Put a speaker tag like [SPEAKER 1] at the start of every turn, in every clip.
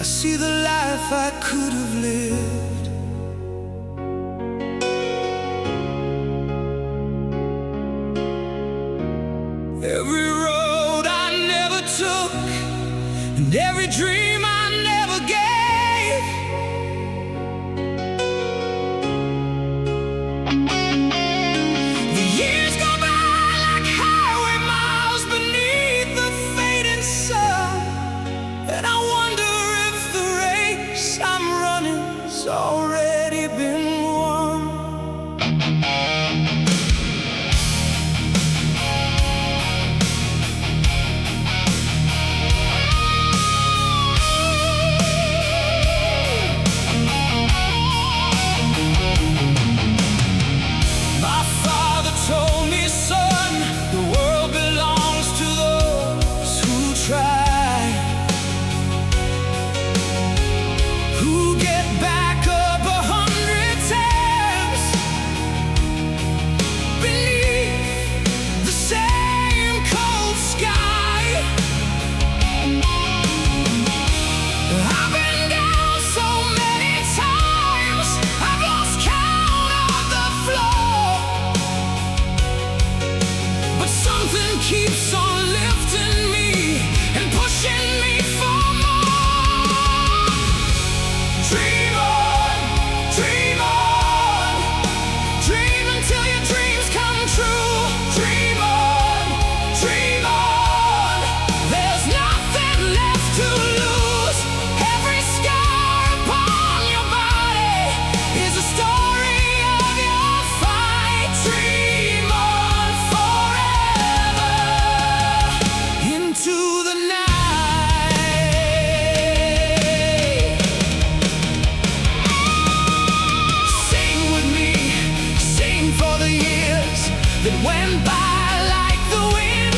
[SPEAKER 1] I see the life I could have lived. Every road I never took, and every dream I never gave. The years go by like highway miles beneath the fading sun, and I wonder if the race I'm running's already been won. My father told me, son, the world belongs to those who try, who get back up 100 times beneath the same cold sky. I've been down so many times, I've lost count of the floor, but something keeps on lifting me and pushing me for more. Dream on, dream on, dream until your dreams come true. Dream on, dream on, there's nothing left to lose. Every scar upon your body is a story of your fight. Dream on forever into the night. Sing with me, sing for the years that went by like the wind.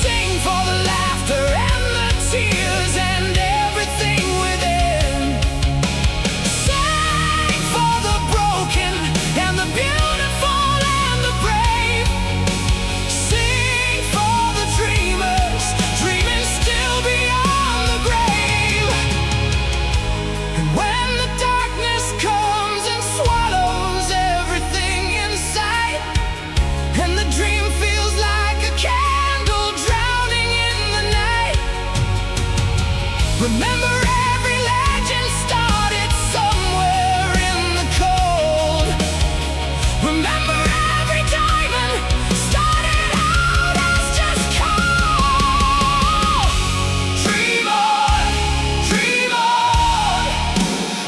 [SPEAKER 1] Sing for the laughter and the tears and everything within. Sing for the broken and the beautiful and the brave. Sing for the dreamers, dreaming still beyond the grave. And when the darkness comes and swallows everything in sight, and the dream feels like a candle drowning in the night, remember every legend started somewhere in the cold. Remember every diamond started out as just coal. Dream on, dream on,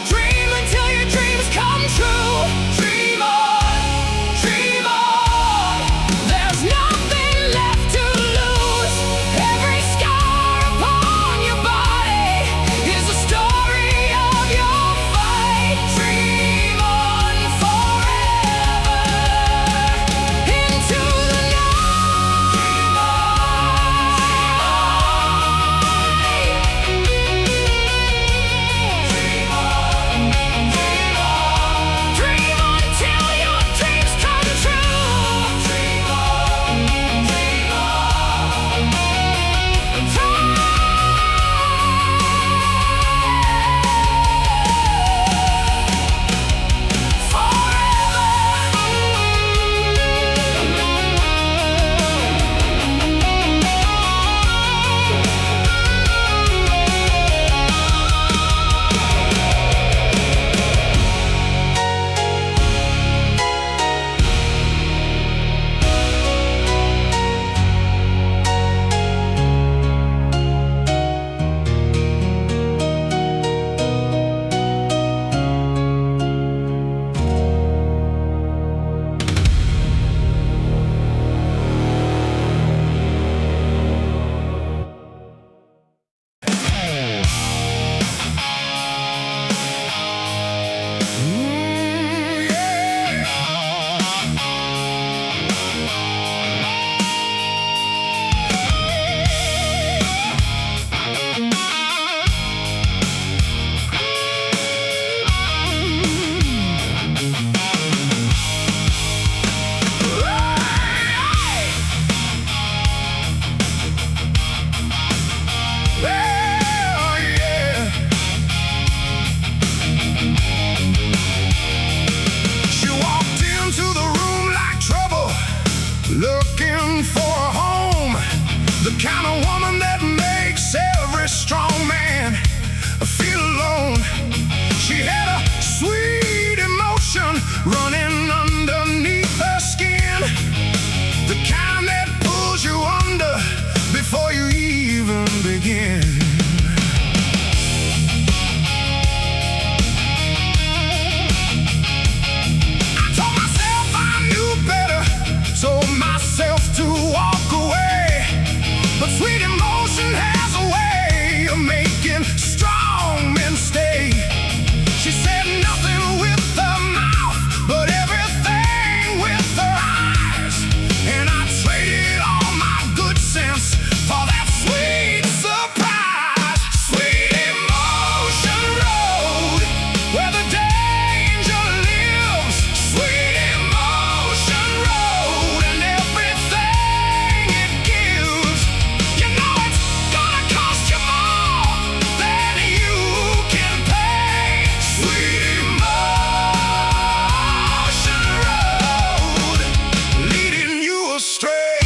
[SPEAKER 1] dream until your dreams come true. Dream on, dream on, there's nothing left to lose. Every scar upon your body strong man feel alone. She had a sweet emotion running underneath her skin, the kind that pulls you under before you even begin. I told myself I knew better, told myself to walk away, but sweet emotion has a way of making strong men stay. She said nothing with her mouth, but everything with her eyes, and I traded all my good sense for that sweet surprise. Sweet emotion road, where the danger lives. Sweet emotion road, and everything it gives. You know it's gonna cost you more than you can pay. Sweet emotion road, leading you astray.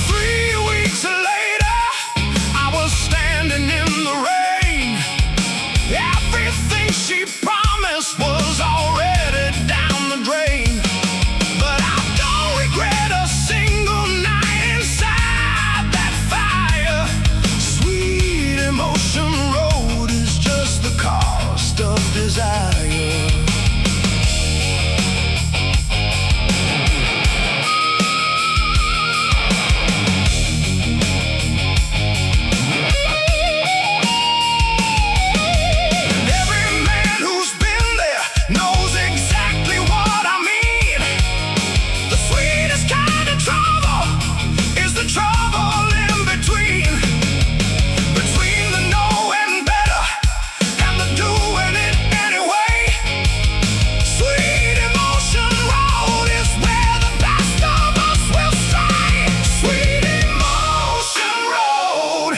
[SPEAKER 1] 3 weeks later, I was standing in the rain. Everything she promised was already down the drain. But I don't regret a single night inside that fire. Sweet emotion road is just the cost of desire. And every man who's been there knows exactly what I mean. The sweetest kind of trouble is the trouble in between. Between the know and better and the doing it anyway. Sweet emotion road is where the best of us will stray. Sweet emotion road,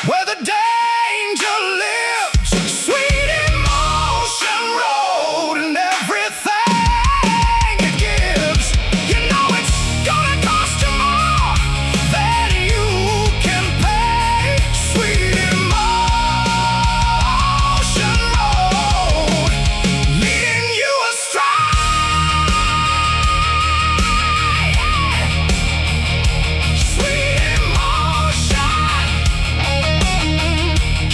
[SPEAKER 1] where the danger lives. Sweet emotion road, and everything it gives. You know it's gonna cost you more than you can pay. Sweet emotion road, leading you astray. Sweet emotion,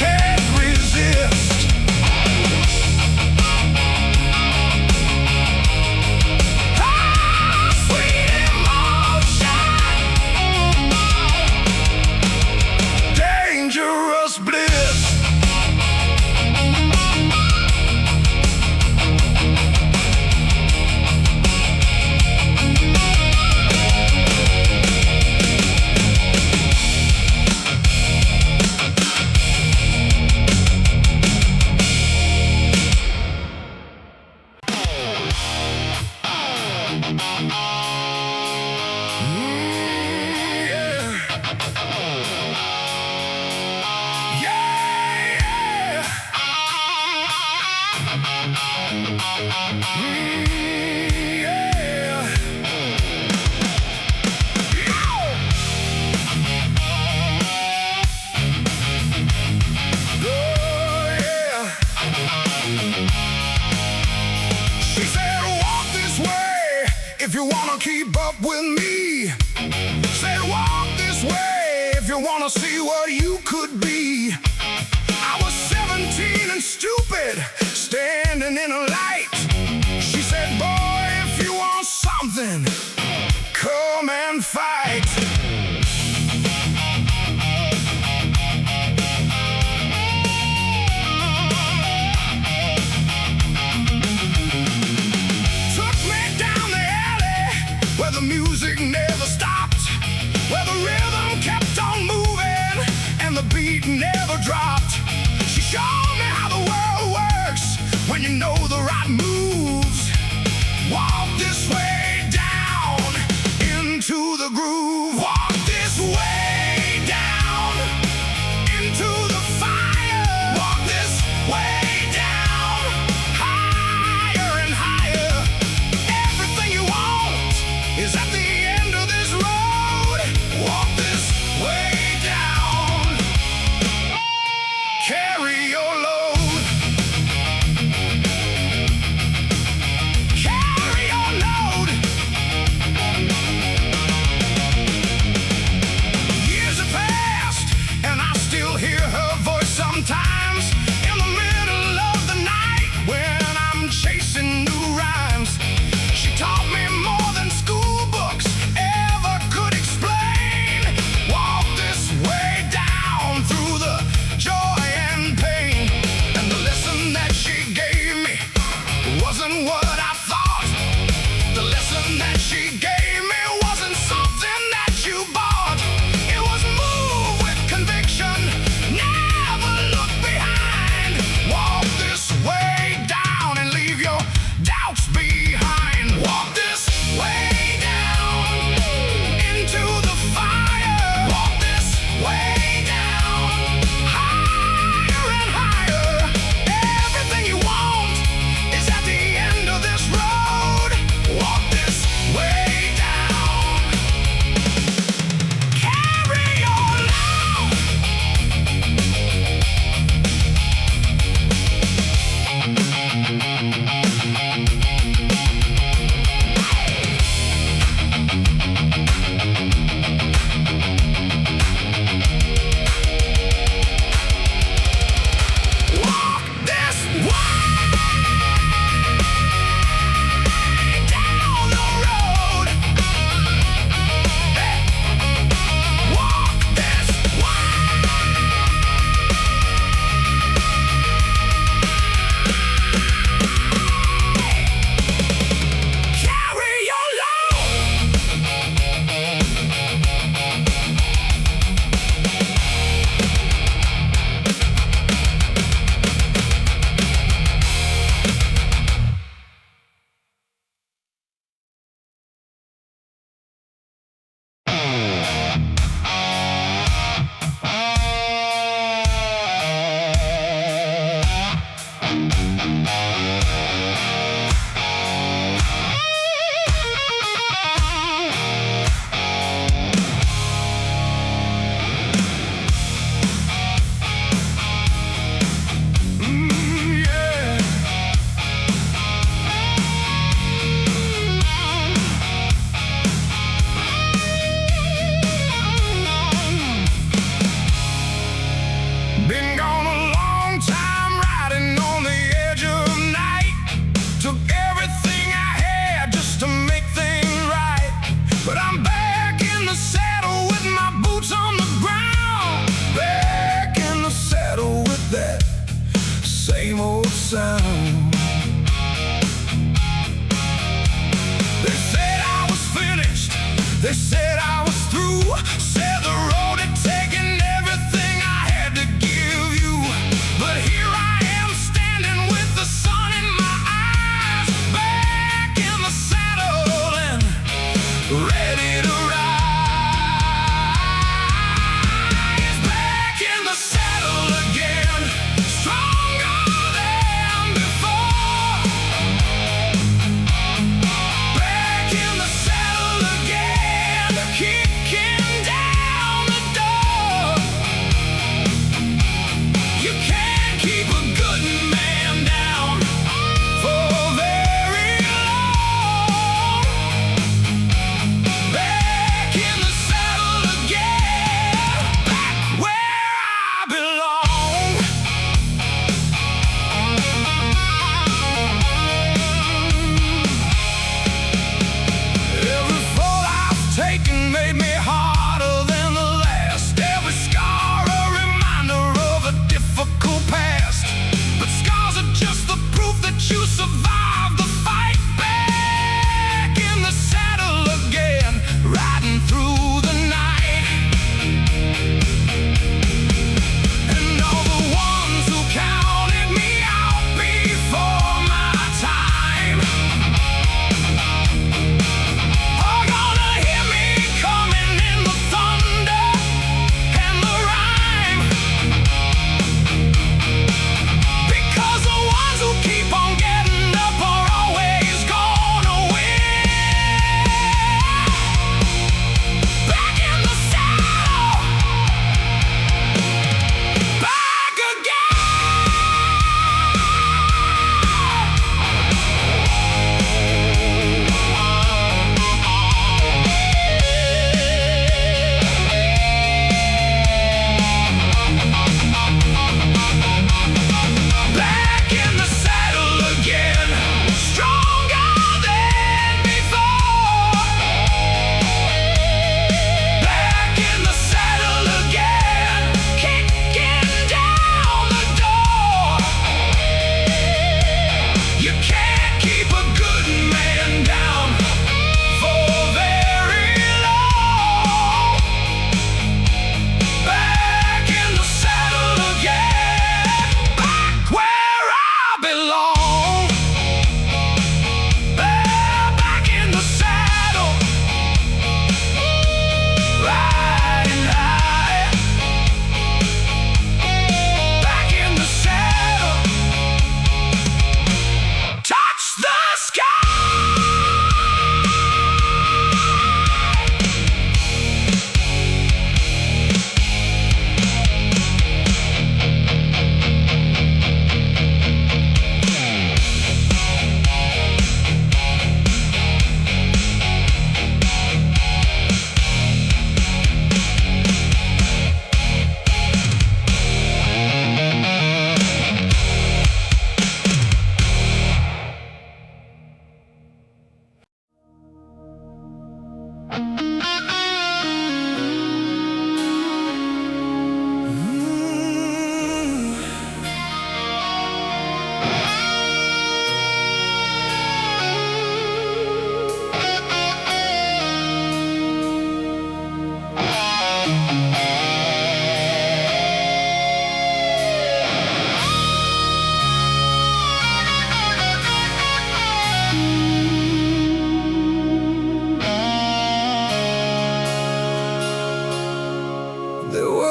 [SPEAKER 1] can't resist. Sweet emotion, dangerous bliss. She said, walk this way if you wanna keep up with me. Said, walk this way if you wanna see what you could be. I was 17 and stupid, standing in a light. She said, boy, if you want something, come and fight. Took me down the alley where the music never stopped, where the rhythm kept on moving and the beat never dropped. She showed me how the world works when you know the right moves. Walk this way down into the groove. Walk this way down into the fire. Walk this way down, higher and higher. Everything you want is at the end of this road.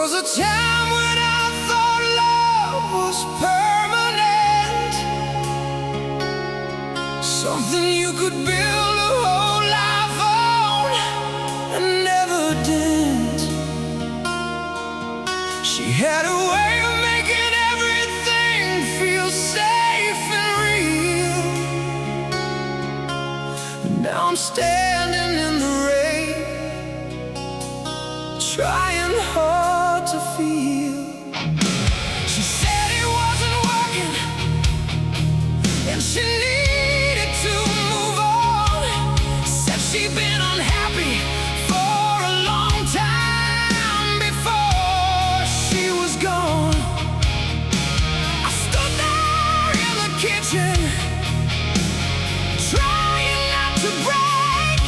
[SPEAKER 1] was a time when I thought love was permanent, something you could build a whole life on, and never did. She had a way of making everything feel safe and real. But now I'm standing in the rain, trying hard to feel. She said it wasn't working, and she needed to move on. Said she'd been unhappy for a long time before she was gone. I stood there in the kitchen, trying not to break,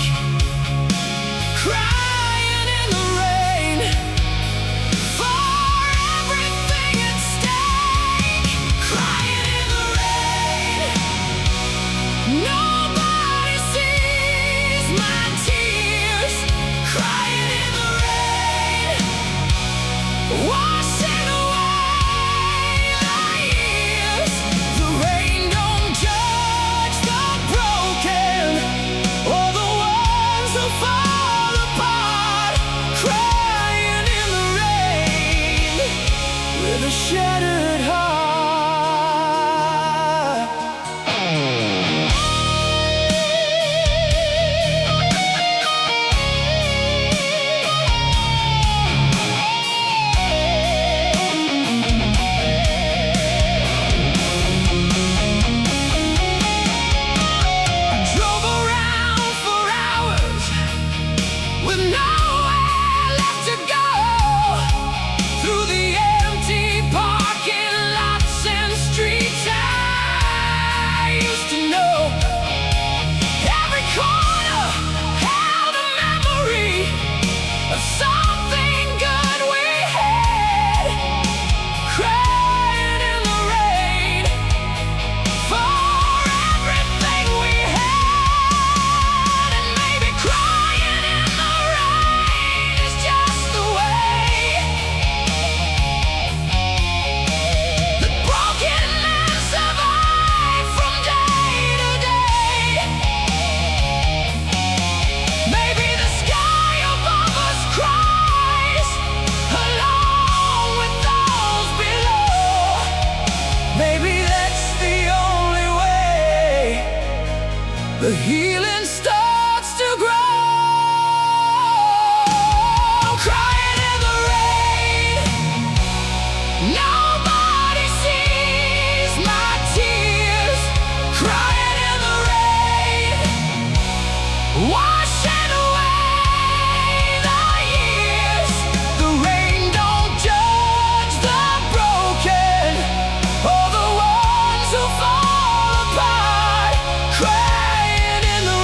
[SPEAKER 1] crying in the rain for everything at stake. Crying in the rain, nobody sees my tears. Crying in the rain, washing away the years. The rain don't judge the broken or the ones who fall apart. Crying in the rain with a shattered heart. Drove around for hours with nowhere left to go, through the empty parking lots and streets I used to know. Every corner held a memory of something good we had. Crying in the rain for everything we had. And maybe crying in the rain is just the way that broken men survive from day to day. Maybe the sky above us cries along with those below. Maybe that's the only way the healing starts to grow. Crying in the rain, nobody sees my tears. Crying in the rain, washing away the years. The rain don't judge the broken or the ones who fall apart. Crying in the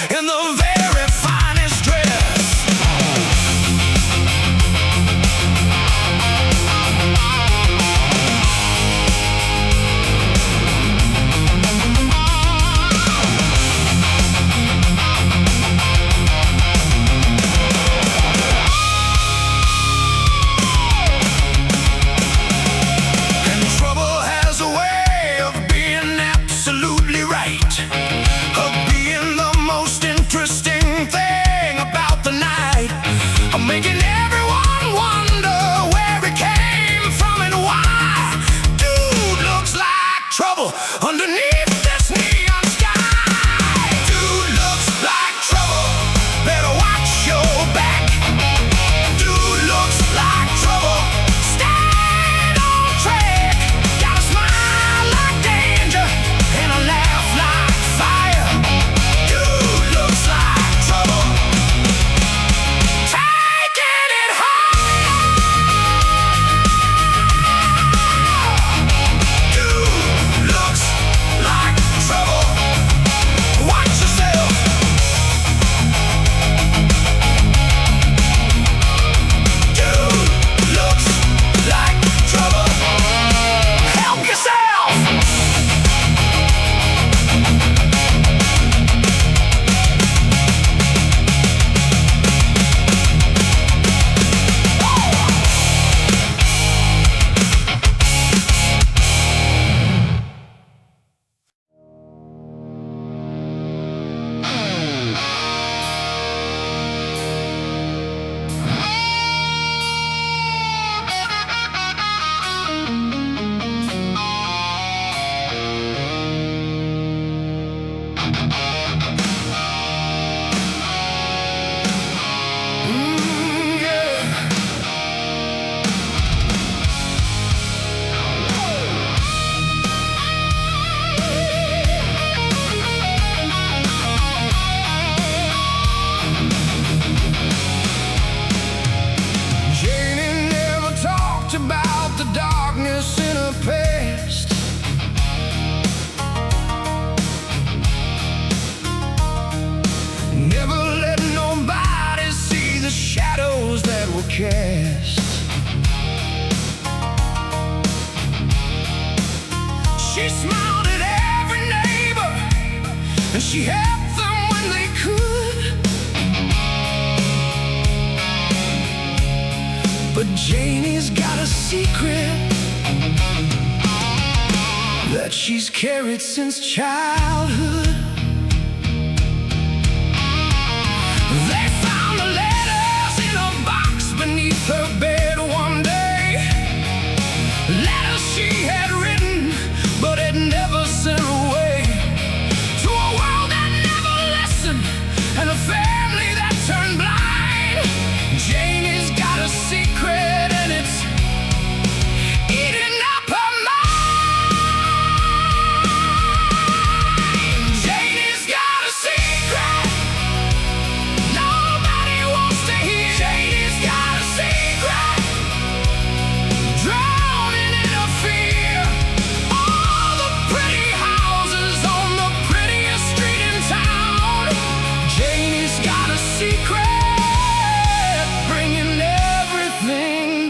[SPEAKER 1] in the very finest dress. And trouble has a way of being absolutely right, of being the most interesting thing about the night, of making everyone wonder where it came from and why. Dude looks like trouble underneath this neon sky. Dude looks like trouble, better watch your back. Dude looks like trouble, staying on track. Got a smile like danger and a laugh like fire. Dude looks like trouble, taking it high. Dude looks like trouble, watch yourself. Dude looks like trouble, help yourself. Janie never talked about the darkness in her past. Never let nobody see the shadows that were cast. She smiled at every neighbor and she helped them when they could. But Janie's got a secret that she's carried since childhood. They found the letters in a box beneath her bed one day. Letters she had written, but had never sent away. To a world that never listened and a family that turned blind. Janie's got a secret and it's eating up her mind. Janie's got a secret nobody wants to hear. Janie's got a secret, drowning in her fear. All the pretty houses on the prettiest street in town. Janie's got a secret, bringing everything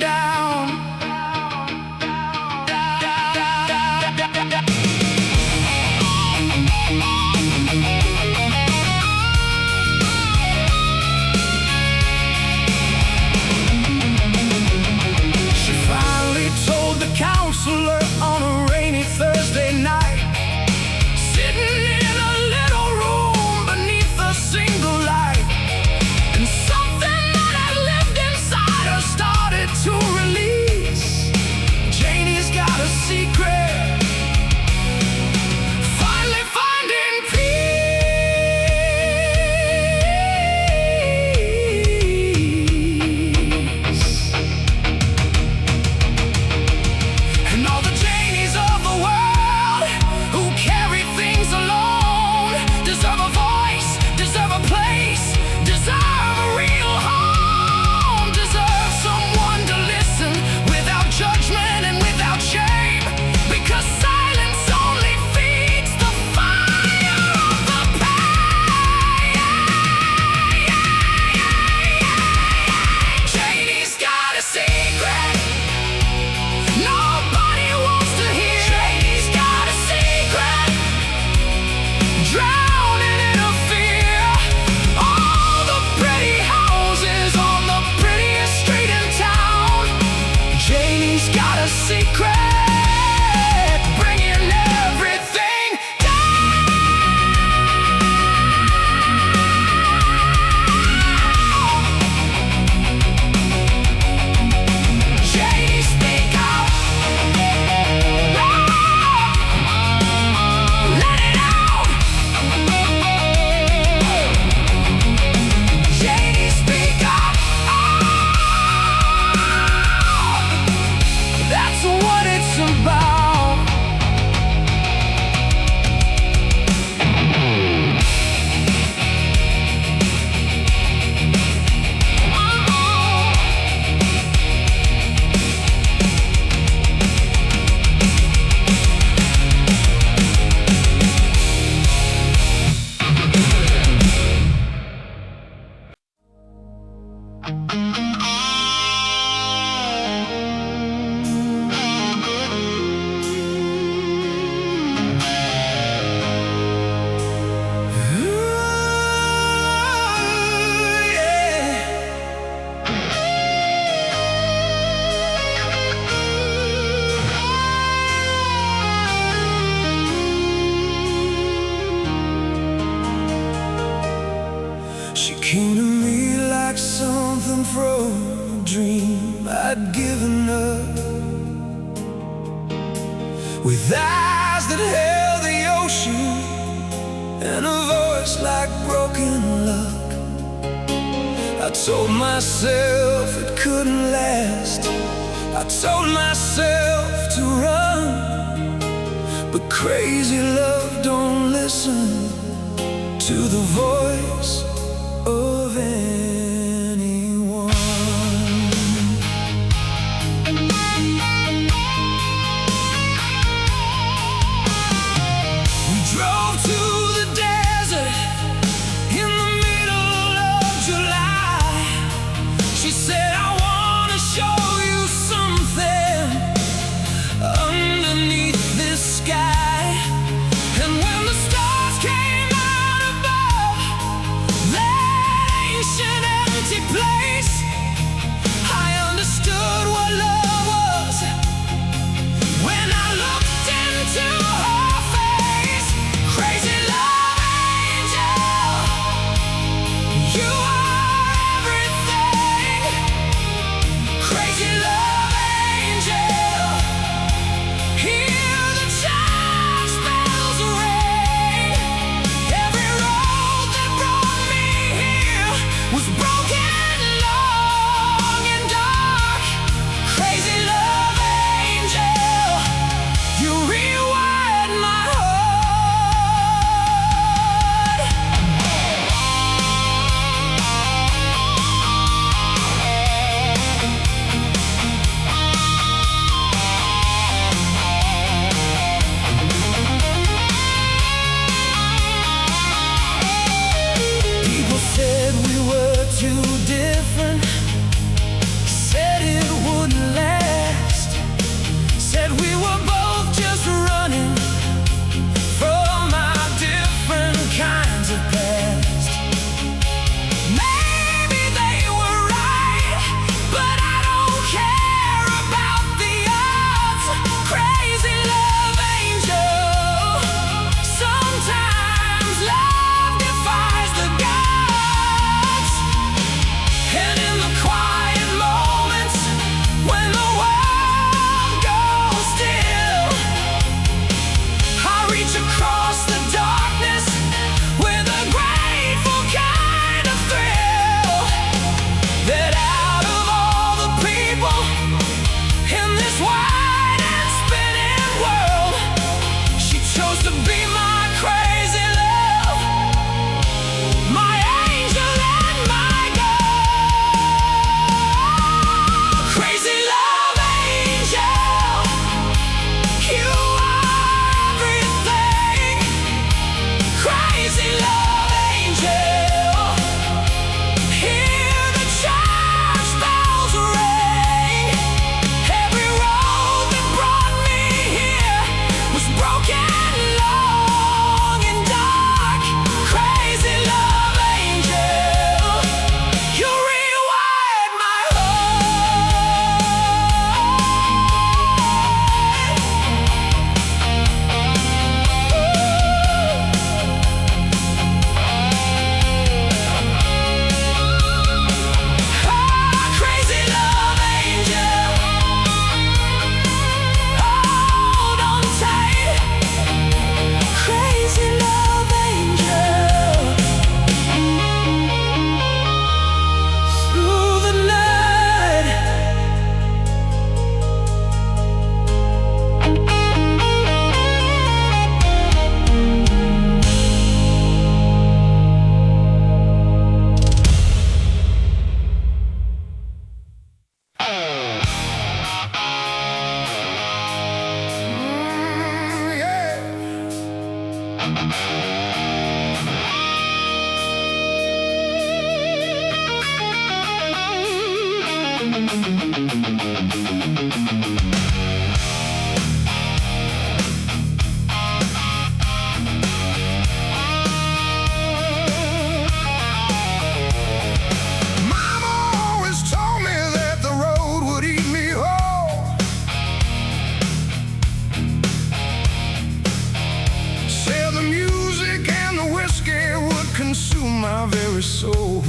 [SPEAKER 1] from a dream I'd given up, with eyes that held the ocean and a voice like broken luck. I told myself it couldn't last, I told myself to run, but crazy love don't listen to the voice of anyone. We drove to the desert in the middle of July. She said, I wanna show you something underneath this sky. And when the stars came out above that ancient empty place, I understood what love was when I looked into her face. Crazy love angel, you are everything. Crazy love angel, hear the church bells ring. Every road that brought me here was broken, long and dark. Crazy love angel, you rewired my heart. People said we were too different, said it wouldn't last, said we were both just running from our different kinds of past. Maybe they were right, but I don't care about the odds. Crazy love angel, sometimes love defies the gods. And in the quiet moments when the world goes still, I reach across the darkness with a grateful kind of thrill, that out of all the people in this wide and spinning world, she chose to be my crazy love, my angel and my God. Crazy love angel, you are everything. Crazy love angel, hear the church bells ring. Every road that brought me here was broken, long and dark. Crazy love angel, you rewired my heart. Crazy love angel, hold on tight. Crazy love angel, through the night. Mama always told me that the road would eat me whole. Said the music and the whiskey would consume my very soul.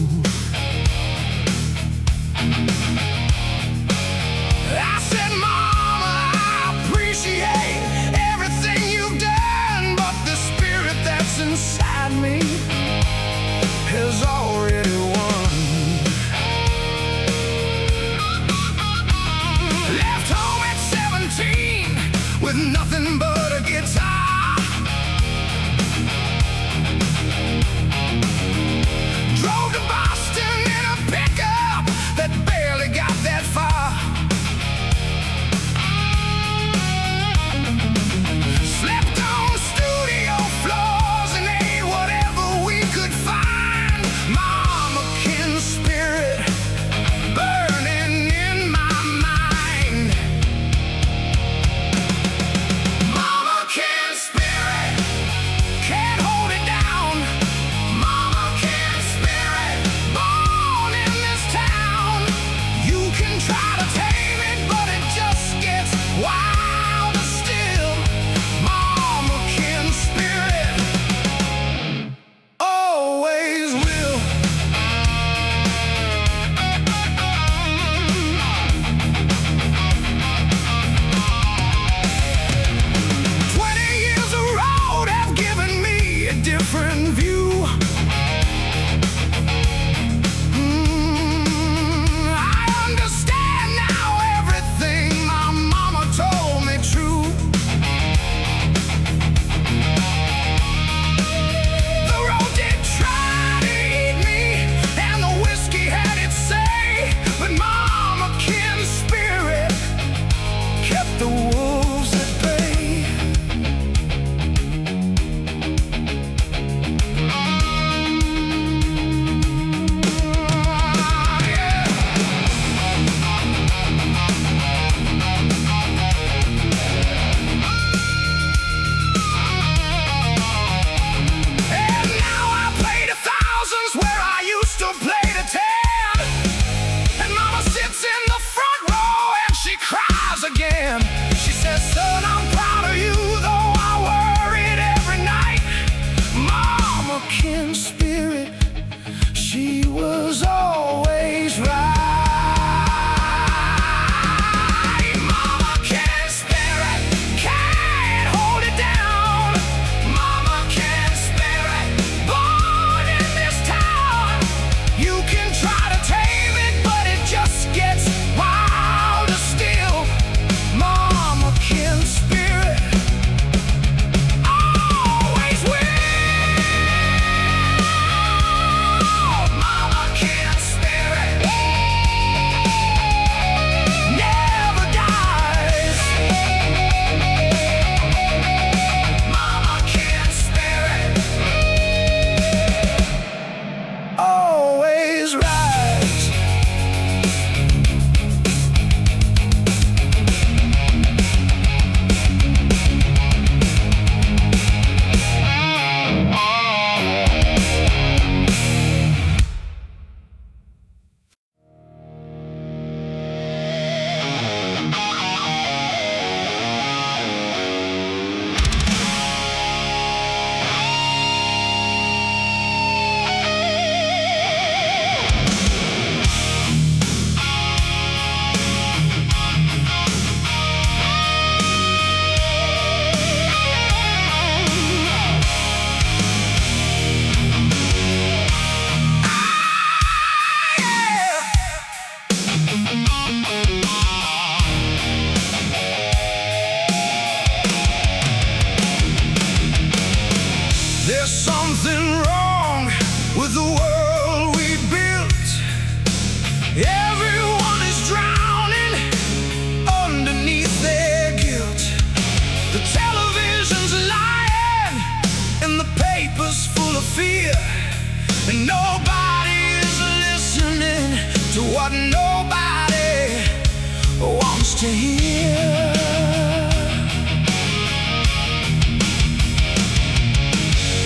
[SPEAKER 1] to hear.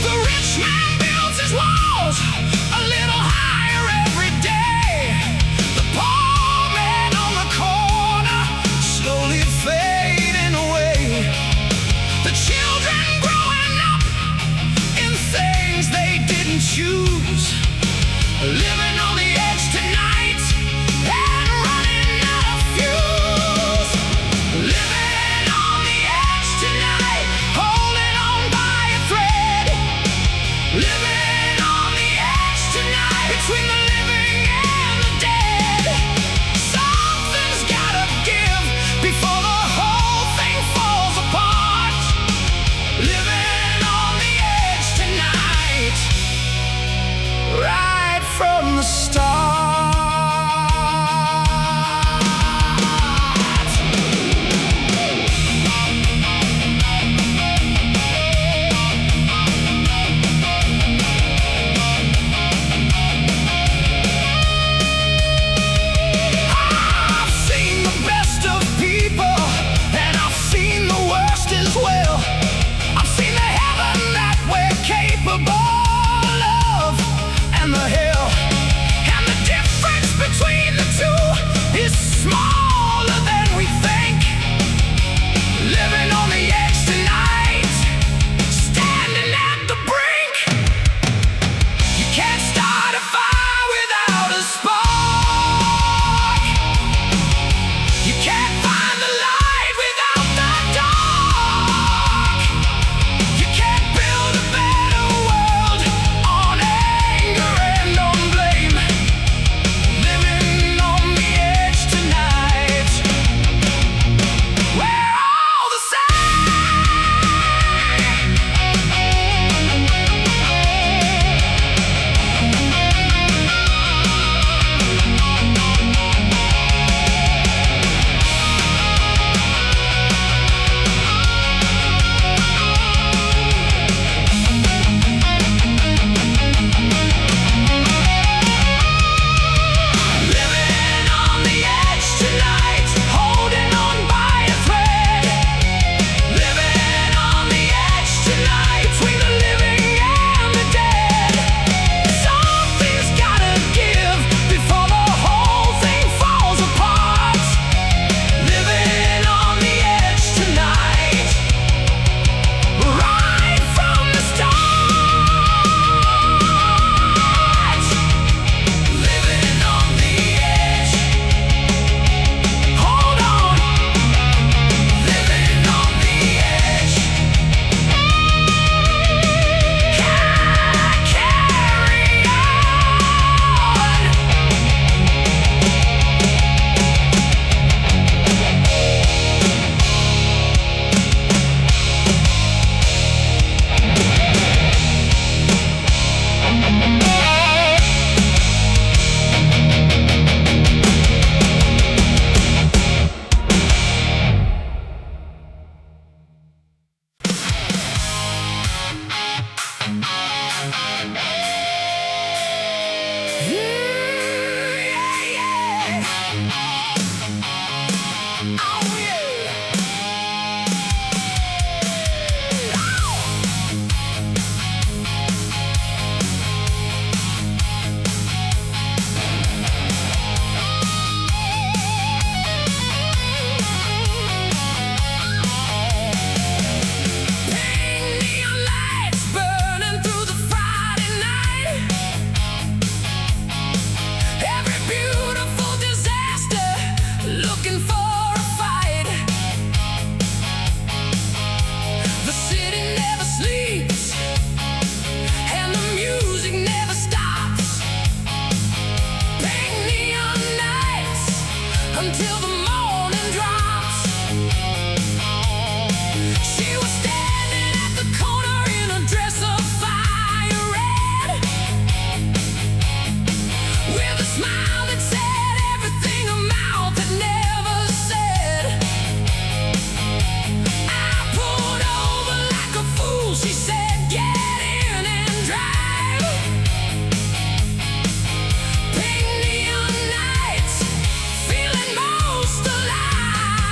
[SPEAKER 1] The rich man builds his walls a little higher every day. The poor man on the corner slowly fading away. The children growing up in things they didn't choose, living on the edge tonight and running out of fuse. Living on the edge tonight, holding on by a thread. Living on the edge tonight, between the living and the dead. Something's gotta give before the whole thing falls apart. Living on the edge tonight, right from the start. I've seen the best of people, and I've seen the worst as well. I've seen the heaven that we're capable of, and the hell. And the difference between the two is smaller than we think. Living on the edge tonight, standing at the brink. You can't start a fire without a spark. You can't find the light without the dark. You can't build a better world on anger and on blame. Living on the edge tonight, we're all the same. Living on the edge tonight, holding on by a thread. Living on the edge tonight, between the living and the dead. Something's gotta give before the whole thing falls apart. Living on the edge tonight, right from the start. Living on the edge, hold on. Living on the edge, carry on. Neon lights burning through the Friday night. Every beautiful disaster looking for a fight. The city never sleeps, and the music never stops. Pink neon nights until the morning drops. She was standing at the corner in a dress of fire red, with a smile that said everything a mouth had never said. I pulled over like a fool. She said, "Get in and drive." Pink neon nights, feeling most alive.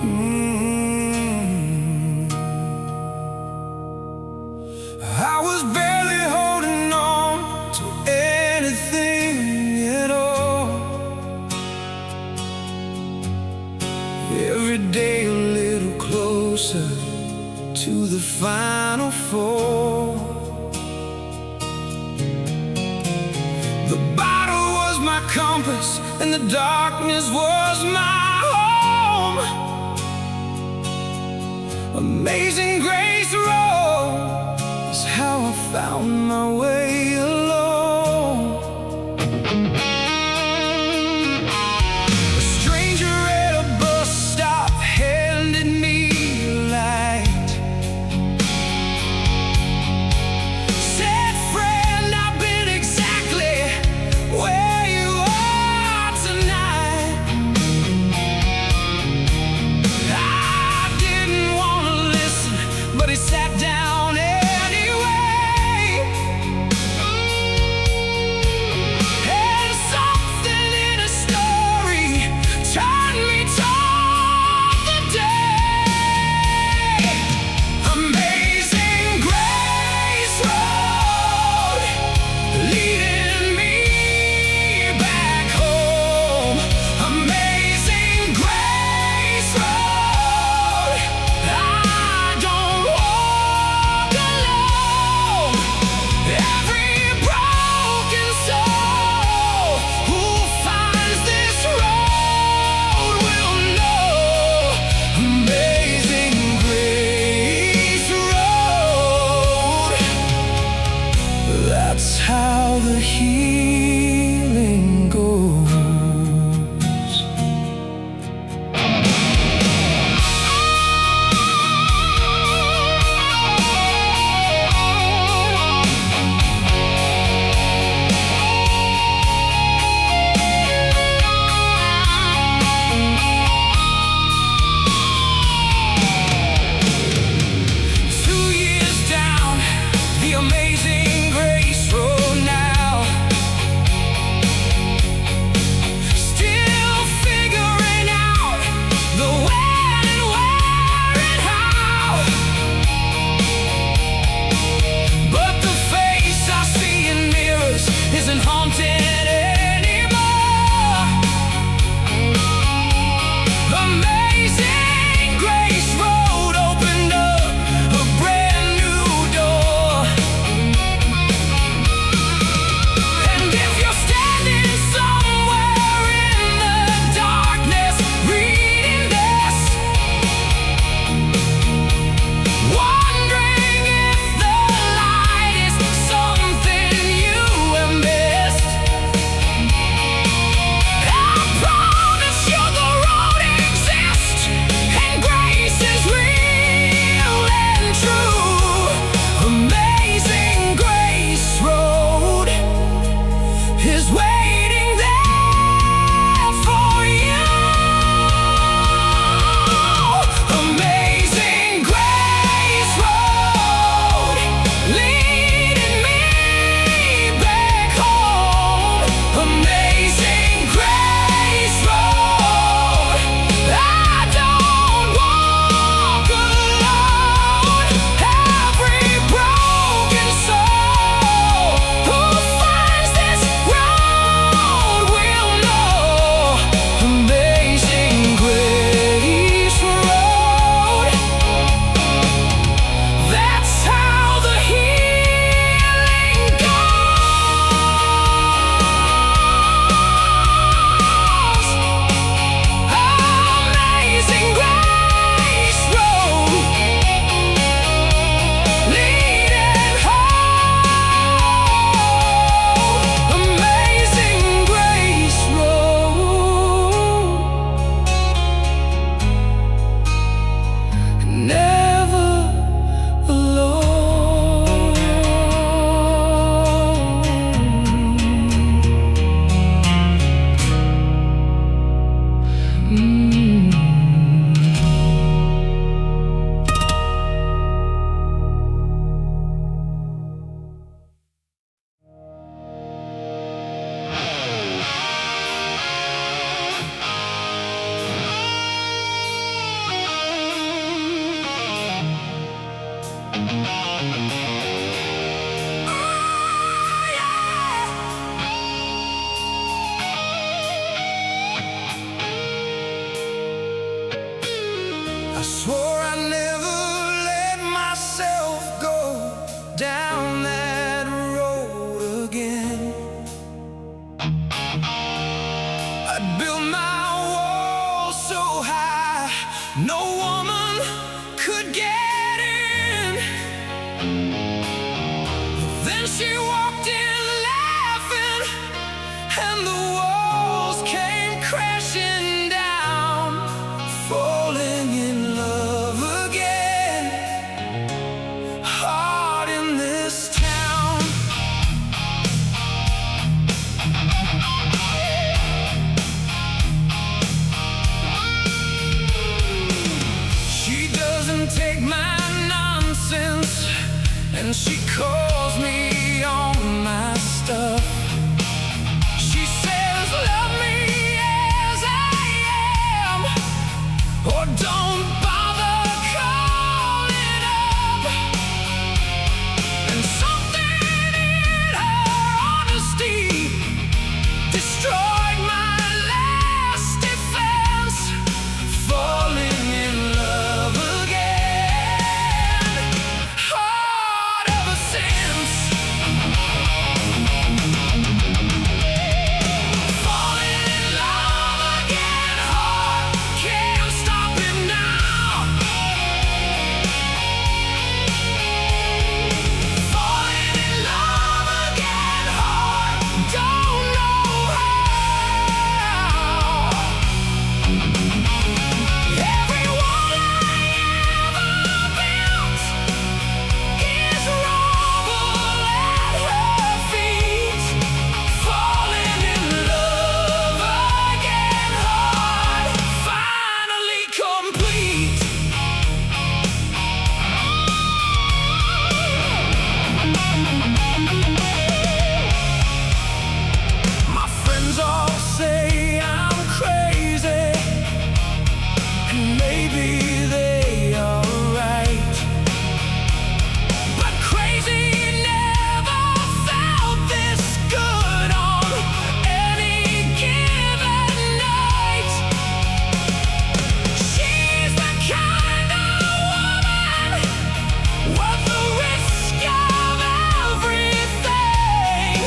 [SPEAKER 1] I was barely holding on to anything at all. Every day a little closer to the final four. The bottle was my compass and the darkness was my home. Amazing Grace Road is how I found my way alone. A stranger at a bus stop handed me a light. Said, friend, I've been exactly where you are tonight. I didn't want to listen, but he sat down anyway. I swore I'd never let myself go down that road again. I'd built my wall so high no woman could get in. Then she walked in laughing, and the walls came crashing down, falling in love again. Hard in this town. She doesn't take my nonsense, and she calls me on my stuff. She says, love me as I am, or don't bother calling up. And something in her honesty destroyed my last defense, falling in love again. Hard ever since. Falling in love again hard, can't stop it now. Falling in love again hard, don't know how. Every wall I ever built is rubble at her feet. Falling in love again hard, finally complete. My friends all say I'm crazy, and maybe they are right. But crazy never felt this good on any given night. She's the kind of woman worth the risk of everything.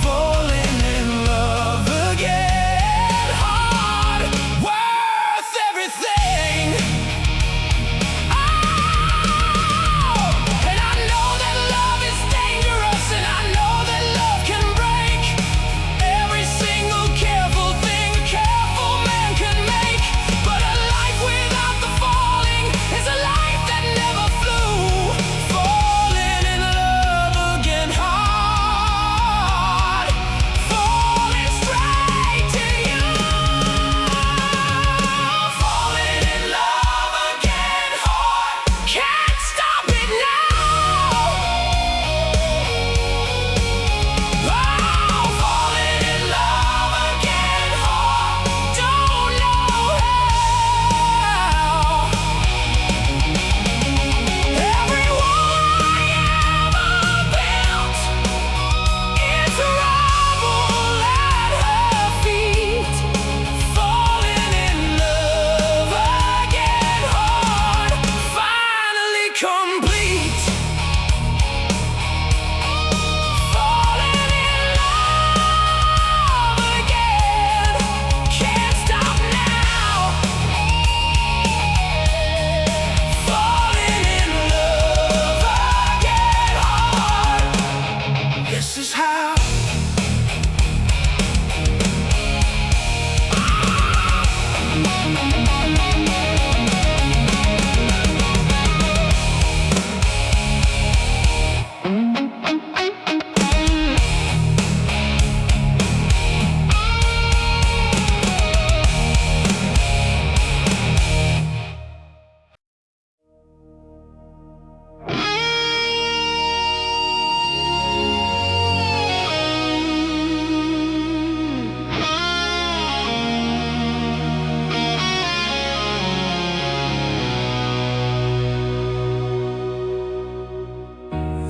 [SPEAKER 1] Falling in love again hard, worth everything. And I know that love is dangerous, and I know that love can break every single careful thing a careful man can make. But a life without the falling is a life that never flew. Falling in love again hard, falling straight to you. Falling in love again hard, can't stop it now. Falling in love again hard, don't know how. Every wall I ever built is rubble at her feet. Falling in love again hard, finally complete. Falling in love again, can't stop now. Falling in love again hard, this is how.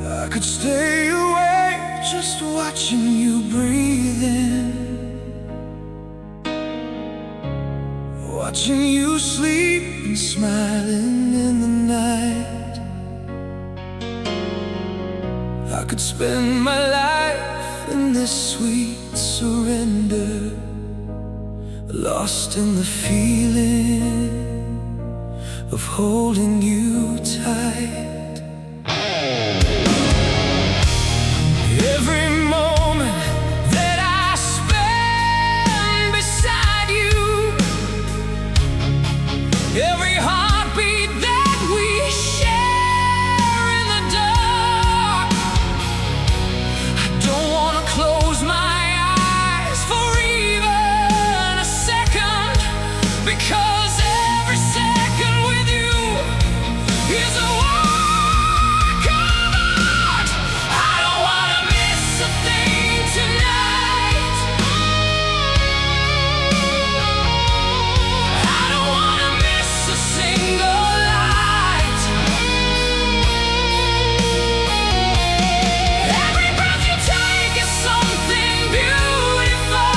[SPEAKER 1] I could stay awake just watching you breathe in, watching you sleep and smiling in the night. I could spend my life in this sweet surrender, lost in the feeling of holding you tight. Every moment that I spend beside you, every heartbeat that we share in the dark, I don't want to close my eyes for even a second, because every second with you is a work of art. I don't want to miss a thing tonight. I don't want to miss a single light. Every breath you take is something beautiful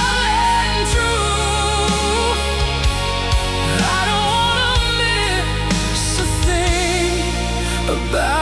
[SPEAKER 1] and true. I don't want to miss a thing about